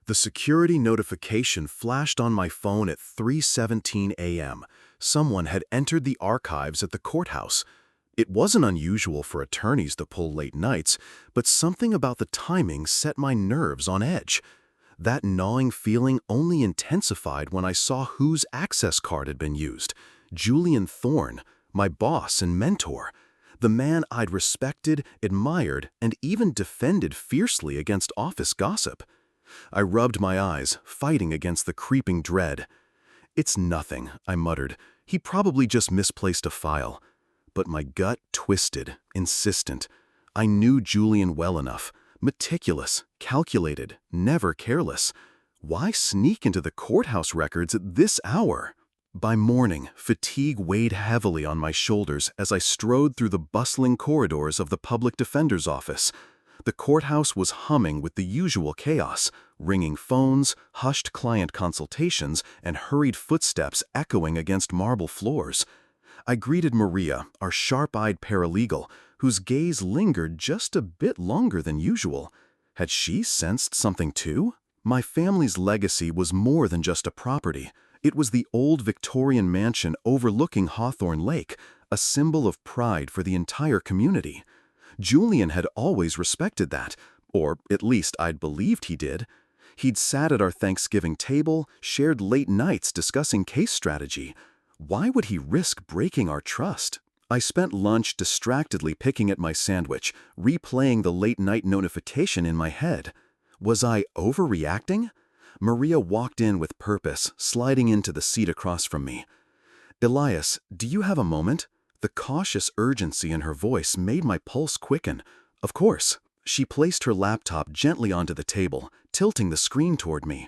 The security notification flashed on my phone at 3:17 a.m. Someone had entered the archives at the courthouse. It wasn't unusual for attorneys to pull late nights, but something about the timing set my nerves on edge. That gnawing feeling only intensified when I saw whose access card had been used. Julian Thorne, my boss and mentor. The man I'd respected, admired, and even defended fiercely against office gossip. I rubbed my eyes, fighting against the creeping dread. "It's nothing," I muttered. "He probably just misplaced a file." But my gut twisted, insistent. I knew Julian well enough. Meticulous, calculated, never careless. Why sneak into the courthouse records at this hour? By morning, fatigue weighed heavily on my shoulders as I strode through the bustling corridors of the public defender's office. The courthouse was humming with the usual chaos, ringing phones, hushed client consultations, and hurried footsteps echoing against marble floors. I greeted Maria, our sharp-eyed paralegal, whose gaze lingered just a bit longer than usual. Had she sensed something too? My family's legacy was more than just a property. It was the old Victorian mansion overlooking Hawthorne Lake, a symbol of pride for the entire community. Julian had always respected that, or at least I'd believed he did. He'd sat at our Thanksgiving table, shared late nights discussing case strategy. Why would he risk breaking our trust? I spent lunch distractedly picking at my sandwich, replaying the late-night notification in my head. Was I overreacting? Maria walked in with purpose, sliding into the seat across from me. "Elias, do you have a moment?" The cautious urgency in her voice made my pulse quicken. "Of course." She placed her laptop gently onto the table, tilting the screen toward me.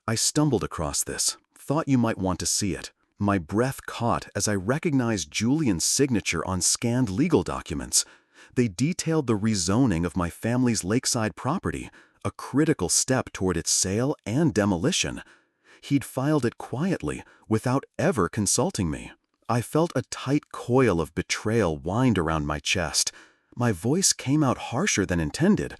"I stumbled across this. Thought you might want to see it." My breath caught as I recognized Julian's signature on scanned legal documents. They detailed the rezoning of my family's lakeside property, a critical step toward its sale and demolition. He'd filed it quietly, without ever consulting me. I felt a tight coil of betrayal wind around my chest. My voice came out harsher than intended.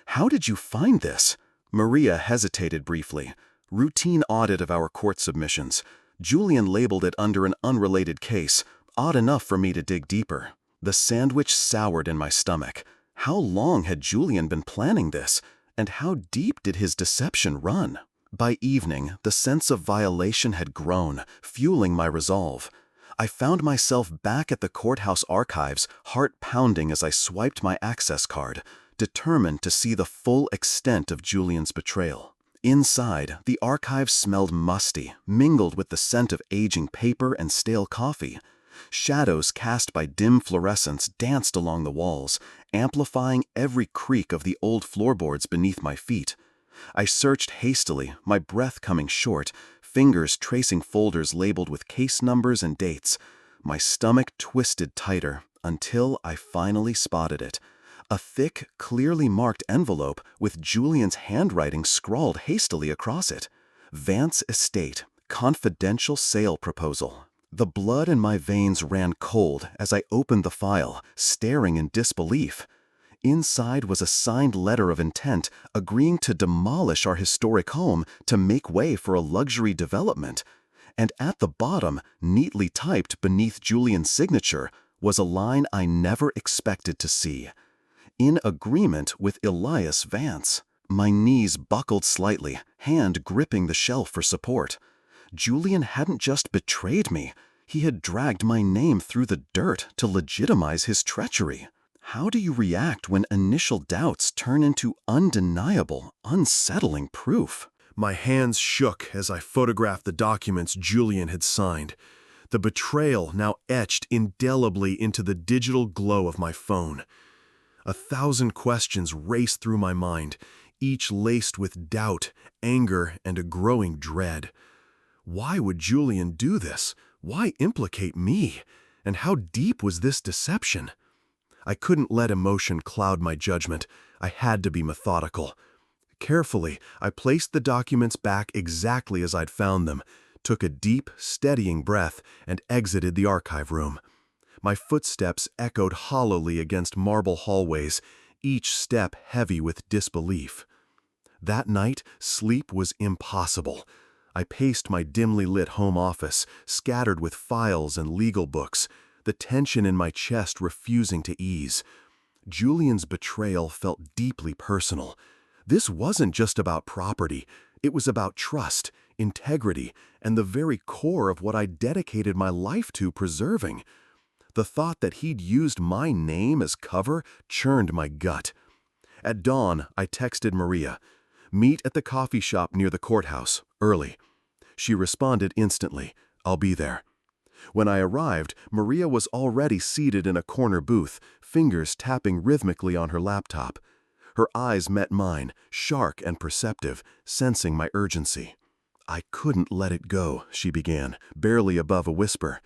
"How did you find this?" Maria hesitated briefly. "Routine audit of our court submissions. Julian labeled it under an unrelated case, odd enough for me to dig deeper." The sandwich soured in my stomach. How long had Julian been planning this? And how deep did his deception run? By evening, the sense of violation had grown, fueling my resolve. I found myself back at the courthouse archives, heart pounding as I swiped my access card, determined to see the full extent of Julian's betrayal. Inside, the archive smelled musty, mingled with the scent of aging paper and stale coffee. Shadows cast by dim fluorescents danced along the walls, amplifying every creak of the old floorboards beneath my feet. I searched hastily, my breath coming short, fingers tracing folders labeled with case numbers and dates. My stomach twisted tighter until I finally spotted it. A thick, clearly marked envelope with Julian's handwriting scrawled hastily across it. Vance Estate, confidential sale proposal. The blood in my veins ran cold as I opened the file, staring in disbelief. Inside was a signed letter of intent agreeing to demolish our historic home to make way for a luxury development. And at the bottom, neatly typed beneath Julian's signature, was a line I never expected to see. "In agreement with Elias Vance." My knees buckled slightly, hand gripping the shelf for support. Julian hadn't just betrayed me, he had dragged my name through the dirt to legitimize his treachery. How do you react when initial doubts turn into undeniable, unsettling proof? My hands shook as I photographed the documents Julian had signed. The betrayal now etched indelibly into the digital glow of my phone. 1,000 questions raced through my mind, each laced with doubt, anger, and a growing dread. Why would Julian do this? Why implicate me? And how deep was this deception? I couldn't let emotion cloud my judgment. I had to be methodical. Carefully, I placed the documents back exactly as I'd found them, took a deep, steadying breath, and exited the archive room. My footsteps echoed hollowly against marble hallways, each step heavy with disbelief. That night, sleep was impossible. I paced my dimly lit home office, scattered with files and legal books, the tension in my chest refusing to ease. Julian's betrayal felt deeply personal. This wasn't just about property. It was about trust, integrity, and the very core of what I dedicated my life to preserving. The thought that he'd used my name as cover churned my gut. At dawn, I texted Maria, "Meet at the coffee shop near the courthouse, early." She responded instantly, "I'll be there." When I arrived, Maria was already seated in a corner booth, fingers tapping rhythmically on her laptop. Her eyes met mine, sharp and perceptive, sensing my urgency. "I couldn't let it go," she began, barely above a whisper.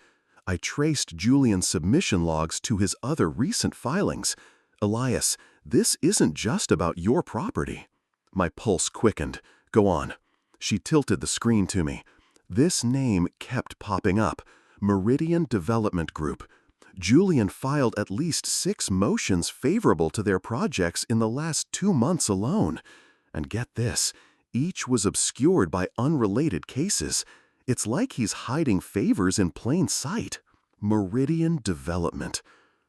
I traced Julian's submission logs to his other recent filings. "Elias, this isn't just about your property." My pulse quickened. "Go on." She tilted the screen to me. This name kept popping up. Meridian Development Group. Julian filed at least 6 motions favorable to their projects in the last 2 months alone. And get this, each was obscured by unrelated cases. It's like he's hiding favors in plain sight. Meridian Development.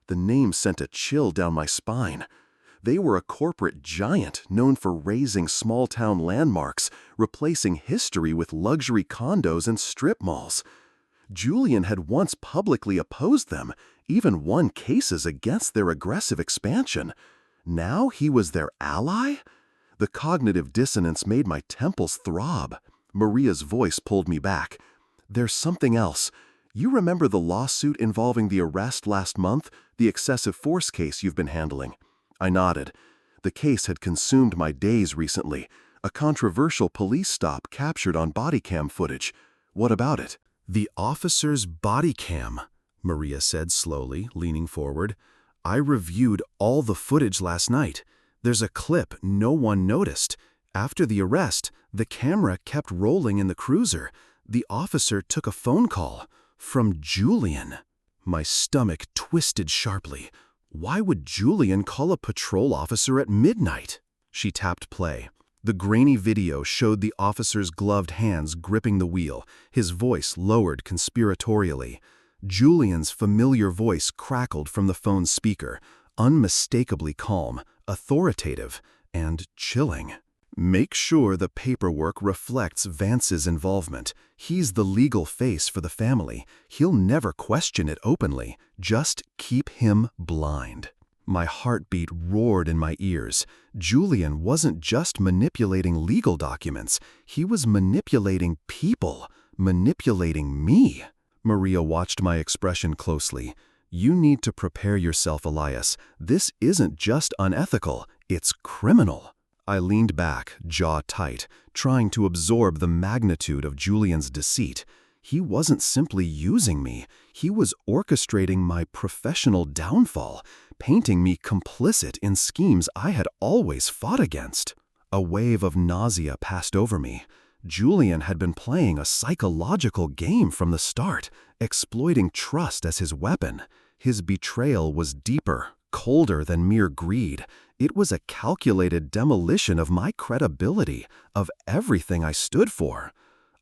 The name sent a chill down my spine. They were a corporate giant known for raising small-town landmarks, replacing history with luxury condos and strip malls. Julian had once publicly opposed them, even won cases against their aggressive expansion. Now he was their ally? The cognitive dissonance made my temples throb. Maria's voice pulled me back. "There's something else. You remember the lawsuit involving the arrest last month, the excessive force case you've been handling?" I nodded. The case had consumed my days recently. A controversial police stop captured on body cam footage. What about it? "The officer's body cam," Maria said slowly, leaning forward. "I reviewed all the footage last night. There's a clip no one noticed. After the arrest, the camera kept rolling in the cruiser. The officer took a phone call from Julian." My stomach twisted sharply. Why would Julian call a patrol officer at midnight? She tapped play. The grainy video showed the officer's gloved hands gripping the wheel, his voice lowered conspiratorially. Julian's familiar voice crackled from the phone's speaker, unmistakably calm, authoritative, and chilling. "Make sure the paperwork reflects Vance's involvement. He's the legal face for the family. He'll never question it openly. Just keep him blind." My heartbeat roared in my ears. Julian wasn't just manipulating legal documents. He was manipulating people, manipulating me. Maria watched my expression closely. "You need to prepare yourself, Elias. This isn't just unethical, it's criminal." I leaned back, jaw tight, trying to absorb the magnitude of Julian's deceit. He wasn't simply using me. He was orchestrating my professional downfall, painting me complicit in schemes I had always fought against. A wave of nausea passed over me. Julian had been playing a psychological game from the start, exploiting trust as his weapon. His betrayal was deeper, colder than mere greed. It was a calculated demolition of my credibility, of everything I stood for.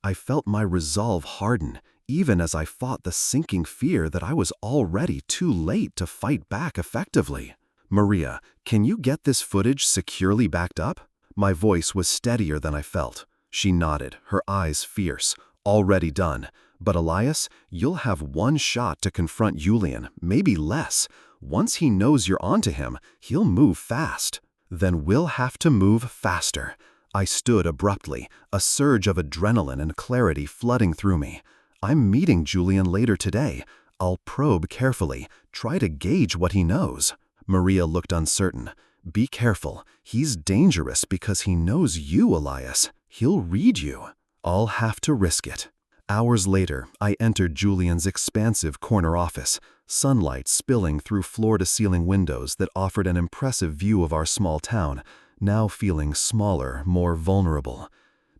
I felt my resolve harden, even as I fought the sinking fear that I was already too late to fight back effectively. "Maria, can you get this footage securely backed up?" My voice was steadier than I felt. She nodded, her eyes fierce. "Already done. But Elias, you'll have one shot to confront Julian, maybe less. Once he knows you're onto him, he'll move fast. Then we'll have to move faster." I stood abruptly, a surge of adrenaline and clarity flooding through me. I'm meeting Julian later today. I'll probe carefully, try to gauge what he knows. Maria looked uncertain. "Be careful. He's dangerous because he knows you, Elias. He'll read you." "I'll have to risk it." Hours later, I entered Julian's expansive corner office, sunlight spilling through floor-to-ceiling windows that offered an impressive view of our small town, now feeling smaller, more vulnerable.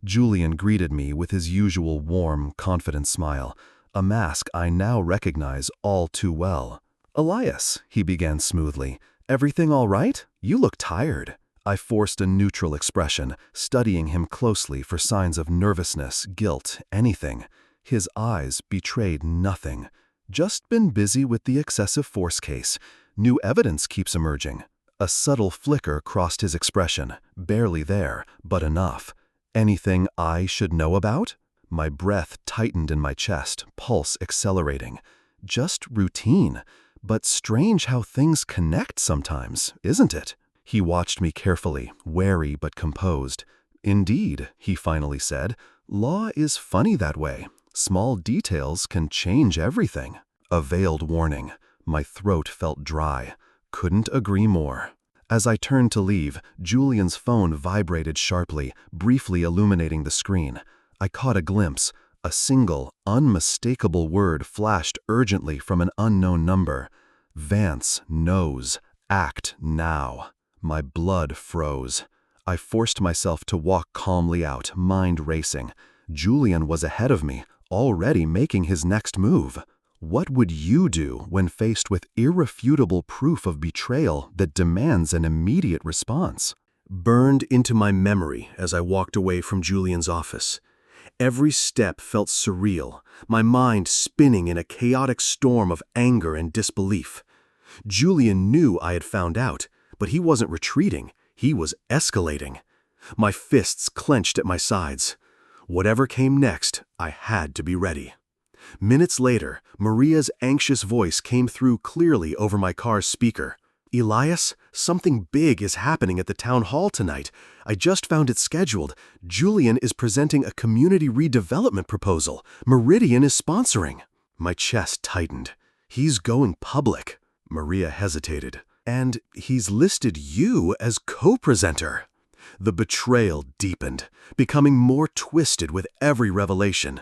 Julian greeted me with his usual warm, confident smile, a mask I now recognize all too well. "Elias," he began smoothly, "everything all right? You look tired." I forced a neutral expression, studying him closely for signs of nervousness, guilt, anything. His eyes betrayed nothing. Just been busy with the excessive force case. New evidence keeps emerging. A subtle flicker crossed his expression, barely there, but enough. Anything I should know about? My breath tightened in my chest, pulse accelerating. Just routine. But strange how things connect sometimes, isn't it? He watched me carefully, wary but composed. Indeed, he finally said, law is funny that way. Small details can change everything. A veiled warning. My throat felt dry. Couldn't agree more. As I turned to leave, Julian's phone vibrated sharply, briefly illuminating the screen. I caught a glimpse. A single, unmistakable word flashed urgently from an unknown number. Vance knows. Act now. My blood froze. I forced myself to walk calmly out, mind racing. Julian was ahead of me, already making his next move. What would you do when faced with irrefutable proof of betrayal that demands an immediate response? Burned into my memory as I walked away from Julian's office. Every step felt surreal, my mind spinning in a chaotic storm of anger and disbelief. Julian knew I had found out, but he wasn't retreating, he was escalating. My fists clenched at my sides. Whatever came next, I had to be ready. Minutes later, Maria's anxious voice came through clearly over my car's speaker. "Elias, something big is happening at the town hall tonight. I just found it scheduled. Julian is presenting a community redevelopment proposal. Meridian is sponsoring." My chest tightened. "He's going public." Maria hesitated. "And he's listed you as co-presenter." The betrayal deepened, becoming more twisted with every revelation.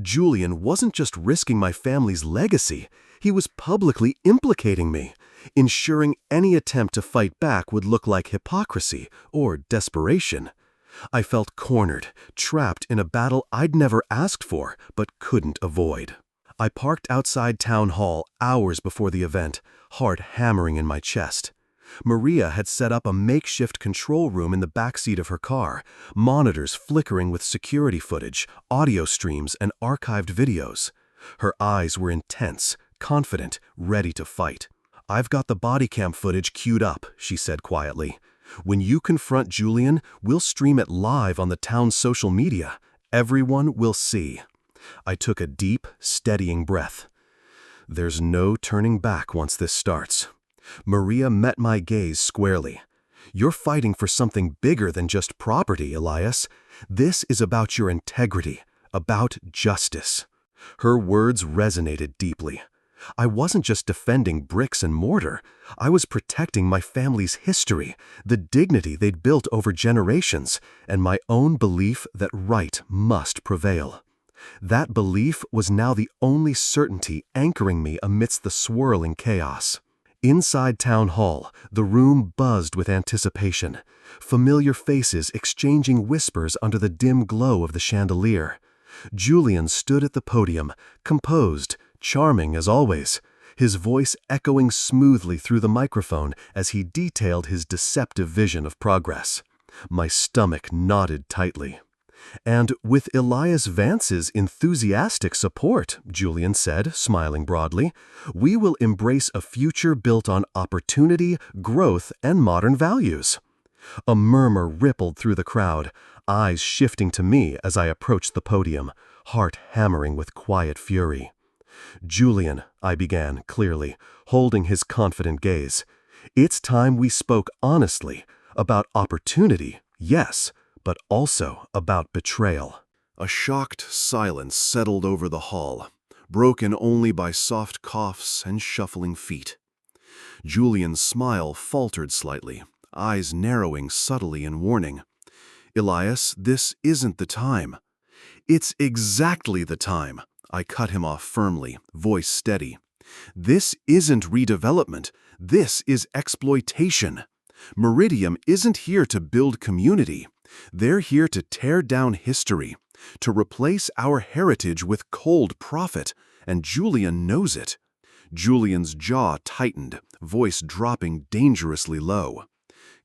Julian wasn't just risking my family's legacy, he was publicly implicating me, ensuring any attempt to fight back would look like hypocrisy or desperation. I felt cornered, trapped in a battle I'd never asked for but couldn't avoid. I parked outside town hall hours before the event, heart hammering in my chest. Maria had set up a makeshift control room in the backseat of her car, monitors flickering with security footage, audio streams, and archived videos. Her eyes were intense, confident, ready to fight. "I've got the body cam footage queued up," she said quietly. "When you confront Julian, we'll stream it live on the town's social media. Everyone will see." I took a deep, steadying breath. There's no turning back once this starts. Maria met my gaze squarely. "You're fighting for something bigger than just property, Elias. This is about your integrity, about justice." Her words resonated deeply. I wasn't just defending bricks and mortar. I was protecting my family's history, the dignity they'd built over generations, and my own belief that right must prevail. That belief was now the only certainty anchoring me amidst the swirling chaos. Inside town hall, the room buzzed with anticipation, familiar faces exchanging whispers under the dim glow of the chandelier. Julian stood at the podium, composed, charming as always, his voice echoing smoothly through the microphone as he detailed his deceptive vision of progress. My stomach knotted tightly. "And with Elias Vance's enthusiastic support," Julian said, smiling broadly, "we will embrace a future built on opportunity, growth, and modern values." A murmur rippled through the crowd, eyes shifting to me as I approached the podium, heart hammering with quiet fury. "Julian," I began clearly, holding his confident gaze, "it's time we spoke honestly about opportunity, yes, but also about betrayal." A shocked silence settled over the hall, broken only by soft coughs and shuffling feet. Julian's smile faltered slightly, eyes narrowing subtly in warning. "Elias, this isn't the time." "It's exactly the time," I cut him off firmly, voice steady. "This isn't redevelopment. This is exploitation. Meridian isn't here to build community. They're here to tear down history, to replace our heritage with cold profit, and Julian knows it." Julian's jaw tightened, voice dropping dangerously low.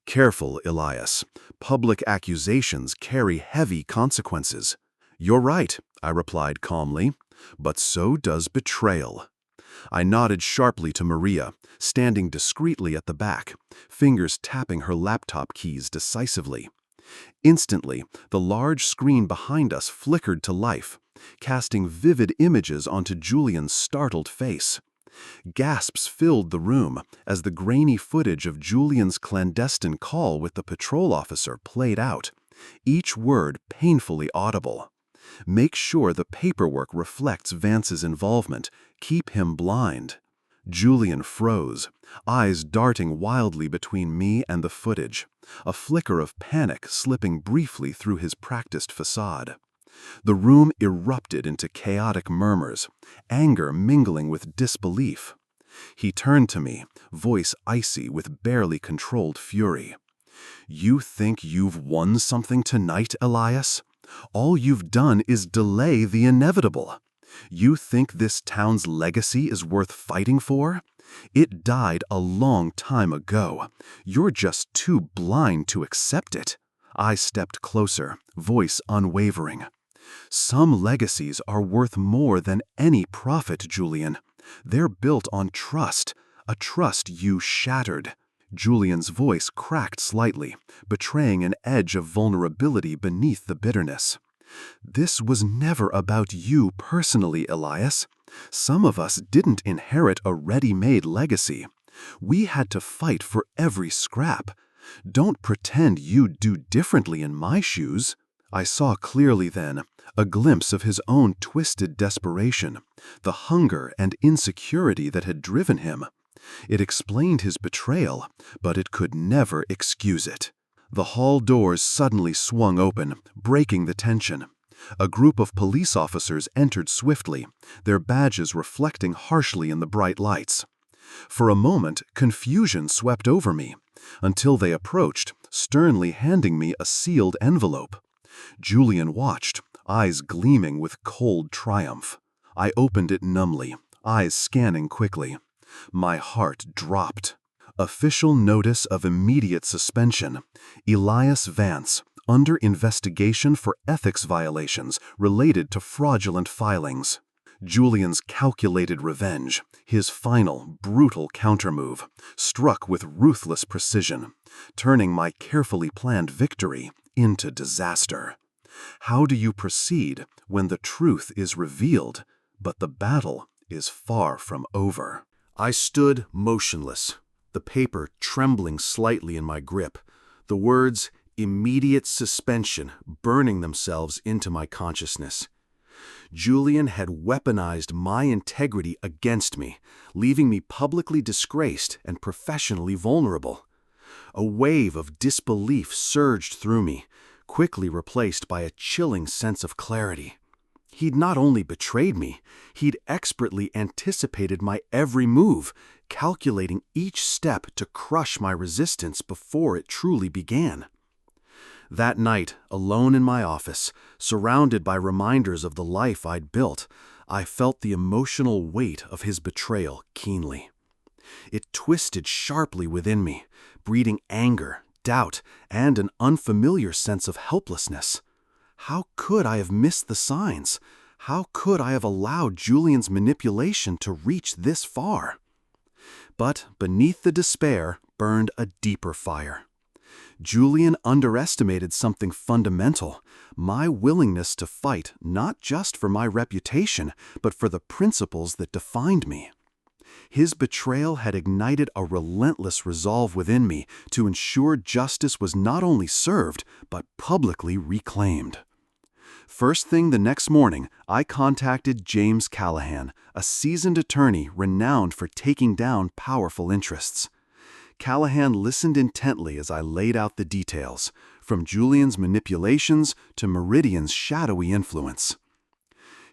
Careful, Elias. Public accusations carry heavy consequences. You're right, I replied calmly, but so does betrayal. I nodded sharply to Maria, standing discreetly at the back, fingers tapping her laptop keys decisively. Instantly, the large screen behind us flickered to life, casting vivid images onto Julian's startled face. Gasps filled the room as the grainy footage of Julian's clandestine call with the patrol officer played out, each word painfully audible. Make sure the paperwork reflects Vance's involvement. Keep him blind. Julian froze, eyes darting wildly between me and the footage, a flicker of panic slipping briefly through his practiced facade. The room erupted into chaotic murmurs, anger mingling with disbelief. He turned to me, voice icy with barely controlled fury. You think you've won something tonight, Elias? All you've done is delay the inevitable. You think this town's legacy is worth fighting for? It died a long time ago. You're just too blind to accept it. I stepped closer, voice unwavering. Some legacies are worth more than any profit, Julian. They're built on trust, a trust you shattered. Julian's voice cracked slightly, betraying an edge of vulnerability beneath the bitterness. This was never about you personally, Elias. Some of us didn't inherit a ready-made legacy. We had to fight for every scrap. Don't pretend you'd do differently in my shoes. I saw clearly then, a glimpse of his own twisted desperation, the hunger and insecurity that had driven him. It explained his betrayal, but it could never excuse it. The hall doors suddenly swung open, breaking the tension. A group of police officers entered swiftly, their badges reflecting harshly in the bright lights. For a moment, confusion swept over me, until they approached, sternly handing me a sealed envelope. Julian watched, eyes gleaming with cold triumph. I opened it numbly, eyes scanning quickly. My heart dropped. Official notice of immediate suspension. Elias Vance, under investigation for ethics violations related to fraudulent filings. Julian's calculated revenge, his final, brutal countermove, struck with ruthless precision, turning my carefully planned victory into disaster. How do you proceed when the truth is revealed, but the battle is far from over? I stood motionless, the paper trembling slightly in my grip, the words "immediate suspension" burning themselves into my consciousness. Julian had weaponized my integrity against me, leaving me publicly disgraced and professionally vulnerable. A wave of disbelief surged through me, quickly replaced by a chilling sense of clarity. He'd not only betrayed me, he'd expertly anticipated my every move, calculating each step to crush my resistance before it truly began. That night, alone in my office, surrounded by reminders of the life I'd built, I felt the emotional weight of his betrayal keenly. It twisted sharply within me, breeding anger, doubt, and an unfamiliar sense of helplessness. How could I have missed the signs? How could I have allowed Julian's manipulation to reach this far? But beneath the despair burned a deeper fire. Julian underestimated something fundamental, my willingness to fight not just for my reputation, but for the principles that defined me. His betrayal had ignited a relentless resolve within me to ensure justice was not only served, but publicly reclaimed. First thing the next morning, I contacted James Callahan, a seasoned attorney renowned for taking down powerful interests. Callahan listened intently as I laid out the details, from Julian's manipulations to Meridian's shadowy influence.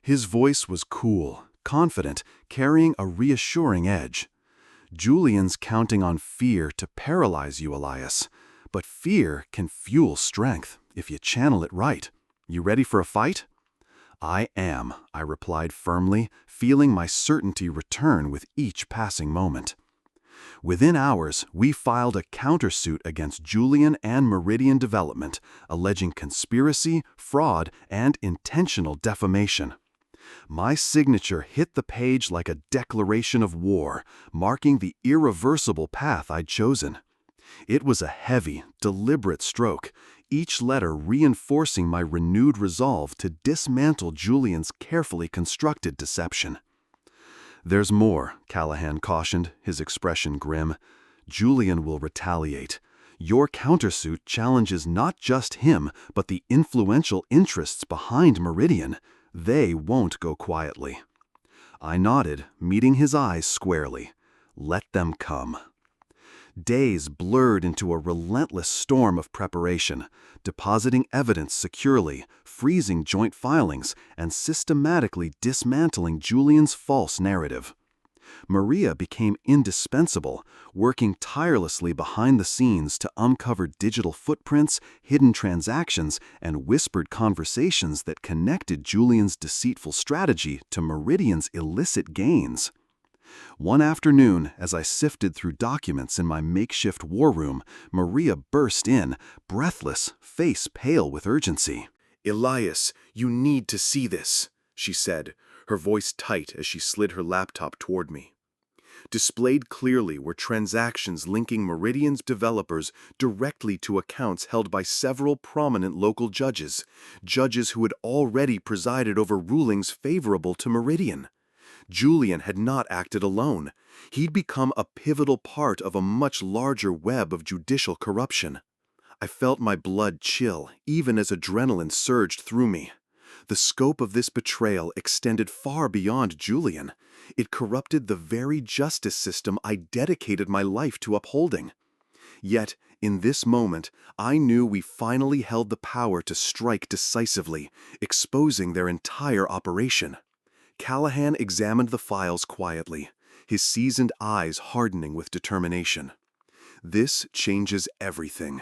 His voice was cool, confident, carrying a reassuring edge. Julian's counting on fear to paralyze you, Elias, but fear can fuel strength if you channel it right. You ready for a fight? I am, I replied firmly, feeling my certainty return with each passing moment. Within hours, we filed a countersuit against Julian and Meridian Development, alleging conspiracy, fraud, and intentional defamation. My signature hit the page like a declaration of war, marking the irreversible path I'd chosen. It was a heavy, deliberate stroke, each letter reinforcing my renewed resolve to dismantle Julian's carefully constructed deception. "There's more," Callahan cautioned, his expression grim. "Julian will retaliate. Your countersuit challenges not just him, but the influential interests behind Meridian. They won't go quietly." I nodded, meeting his eyes squarely. Let them come. Days blurred into a relentless storm of preparation, depositing evidence securely, freezing joint filings, and systematically dismantling Julian's false narrative. Maria became indispensable, working tirelessly behind the scenes to uncover digital footprints, hidden transactions, and whispered conversations that connected Julian's deceitful strategy to Meridian's illicit gains. One afternoon, as I sifted through documents in my makeshift war room, Maria burst in, breathless, face pale with urgency. "Elias, you need to see this," she said, her voice tight as she slid her laptop toward me. Displayed clearly were transactions linking Meridian's developers directly to accounts held by several prominent local judges who had already presided over rulings favorable to Meridian. Julian had not acted alone. He'd become a pivotal part of a much larger web of judicial corruption. I felt my blood chill, even as adrenaline surged through me. The scope of this betrayal extended far beyond Julian. It corrupted the very justice system I dedicated my life to upholding. Yet, in this moment, I knew we finally held the power to strike decisively, exposing their entire operation. Callahan examined the files quietly, his seasoned eyes hardening with determination. "This changes everything.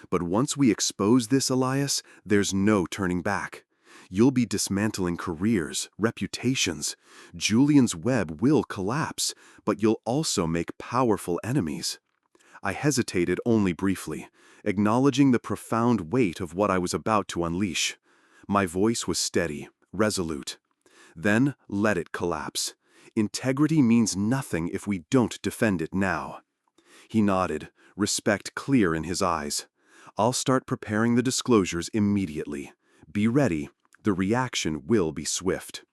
But once we expose this, Elias, there's no turning back. You'll be dismantling careers, reputations. Julian's web will collapse, but you'll also make powerful enemies." I hesitated only briefly, acknowledging the profound weight of what I was about to unleash. My voice was steady, resolute. "Then let it collapse. Integrity means nothing if we don't defend it now." He nodded, respect clear in his eyes. "I'll start preparing the disclosures immediately. Be ready. The reaction will be swift."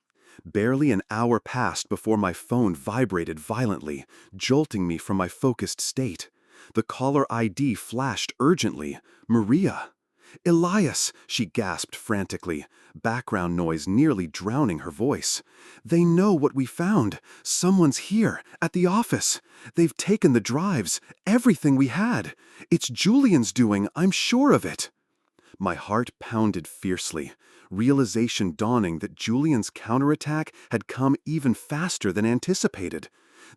Barely an hour passed before my phone vibrated violently, jolting me from my focused state. The caller ID flashed urgently. Maria. "Elias," she gasped frantically, background noise nearly drowning her voice. "They know what we found. Someone's here, at the office. They've taken the drives, everything we had. It's Julian's doing, I'm sure of it." My heart pounded fiercely, realization dawning that Julian's counterattack had come even faster than anticipated.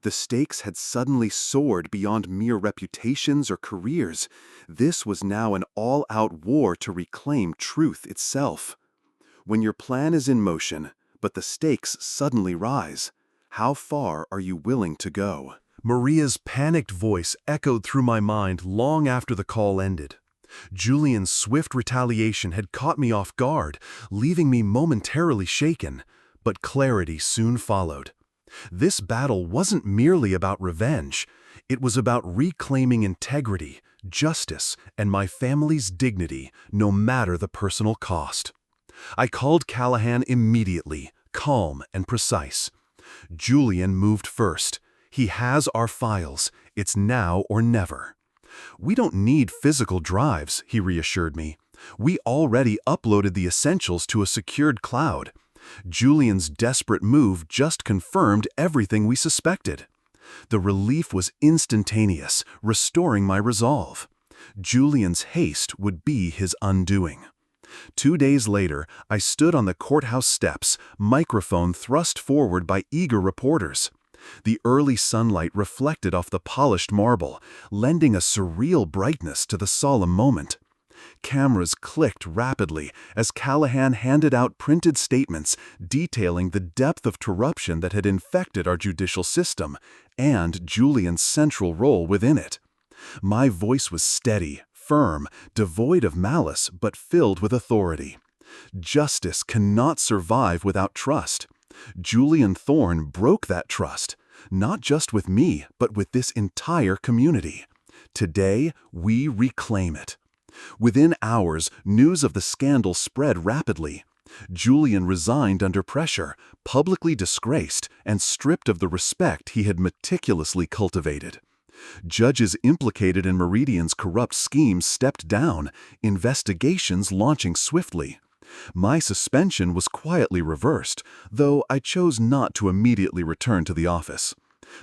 The stakes had suddenly soared beyond mere reputations or careers. This was now an all-out war to reclaim truth itself. When your plan is in motion, but the stakes suddenly rise, how far are you willing to go? Maria's panicked voice echoed through my mind long after the call ended. Julian's swift retaliation had caught me off guard, leaving me momentarily shaken, but clarity soon followed. This battle wasn't merely about revenge. It was about reclaiming integrity, justice, and my family's dignity, no matter the personal cost. I called Callahan immediately, calm and precise. Julian moved first. He has our files. It's now or never. "We don't need physical drives," he reassured me. "We already uploaded the essentials to a secured cloud." Julian's desperate move just confirmed everything we suspected. The relief was instantaneous, restoring my resolve. Julian's haste would be his undoing. 2 days later, I stood on the courthouse steps, microphone thrust forward by eager reporters. The early sunlight reflected off the polished marble, lending a surreal brightness to the solemn moment. Cameras clicked rapidly as Callahan handed out printed statements detailing the depth of corruption that had infected our judicial system and Julian's central role within it. My voice was steady, firm, devoid of malice, but filled with authority. Justice cannot survive without trust. Julian Thorne broke that trust, not just with me, but with this entire community. Today, we reclaim it. Within hours, news of the scandal spread rapidly. Julian resigned under pressure, publicly disgraced, and stripped of the respect he had meticulously cultivated. Judges implicated in Meridian's corrupt schemes stepped down, investigations launching swiftly. My suspension was quietly reversed, though I chose not to immediately return to the office.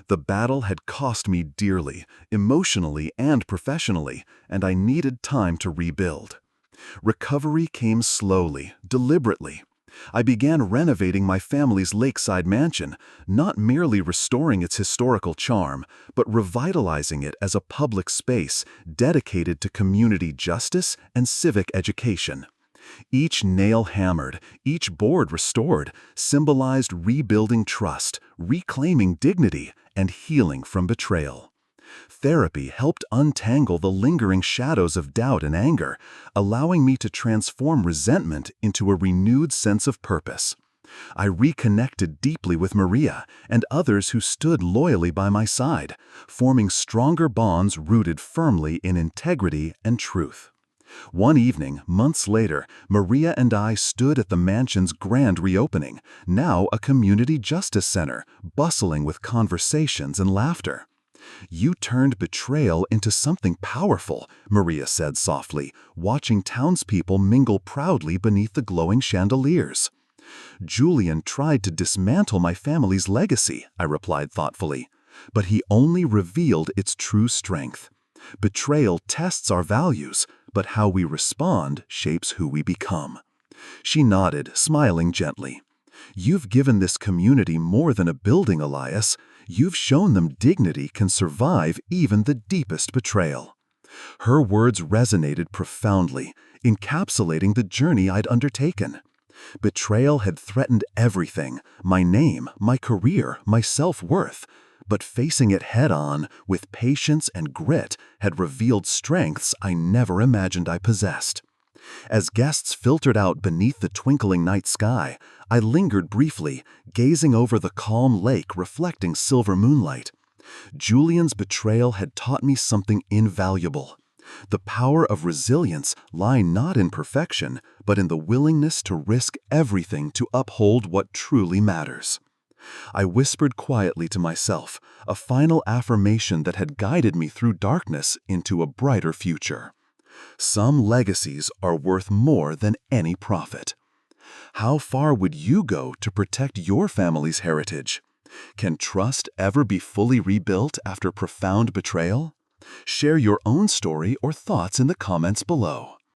The battle had cost me dearly, emotionally and professionally, and I needed time to rebuild. Recovery came slowly, deliberately. I began renovating my family's lakeside mansion, not merely restoring its historical charm, but revitalizing it as a public space dedicated to community justice and civic education. Each nail hammered, each board restored, symbolized rebuilding trust, reclaiming dignity, and healing from betrayal. Therapy helped untangle the lingering shadows of doubt and anger, allowing me to transform resentment into a renewed sense of purpose. I reconnected deeply with Maria and others who stood loyally by my side, forming stronger bonds rooted firmly in integrity and truth. One evening, months later, Maria and I stood at the mansion's grand reopening, now a community justice center, bustling with conversations and laughter. "You turned betrayal into something powerful," Maria said softly, watching townspeople mingle proudly beneath the glowing chandeliers. "Julian tried to dismantle my family's legacy," I replied thoughtfully, "but he only revealed its true strength. Betrayal tests our values, but how we respond shapes who we become." She nodded, smiling gently. "You've given this community more than a building, Elias. You've shown them dignity can survive even the deepest betrayal." Her words resonated profoundly, encapsulating the journey I'd undertaken. Betrayal had threatened everything: my name, my career, my self-worth. But facing it head-on, with patience and grit, had revealed strengths I never imagined I possessed. As guests filtered out beneath the twinkling night sky, I lingered briefly, gazing over the calm lake reflecting silver moonlight. Julian's betrayal had taught me something invaluable. The power of resilience lies not in perfection, but in the willingness to risk everything to uphold what truly matters. I whispered quietly to myself, a final affirmation that had guided me through darkness into a brighter future. Some legacies are worth more than any profit. How far would you go to protect your family's heritage? Can trust ever be fully rebuilt after profound betrayal? Share your own story or thoughts in the comments below.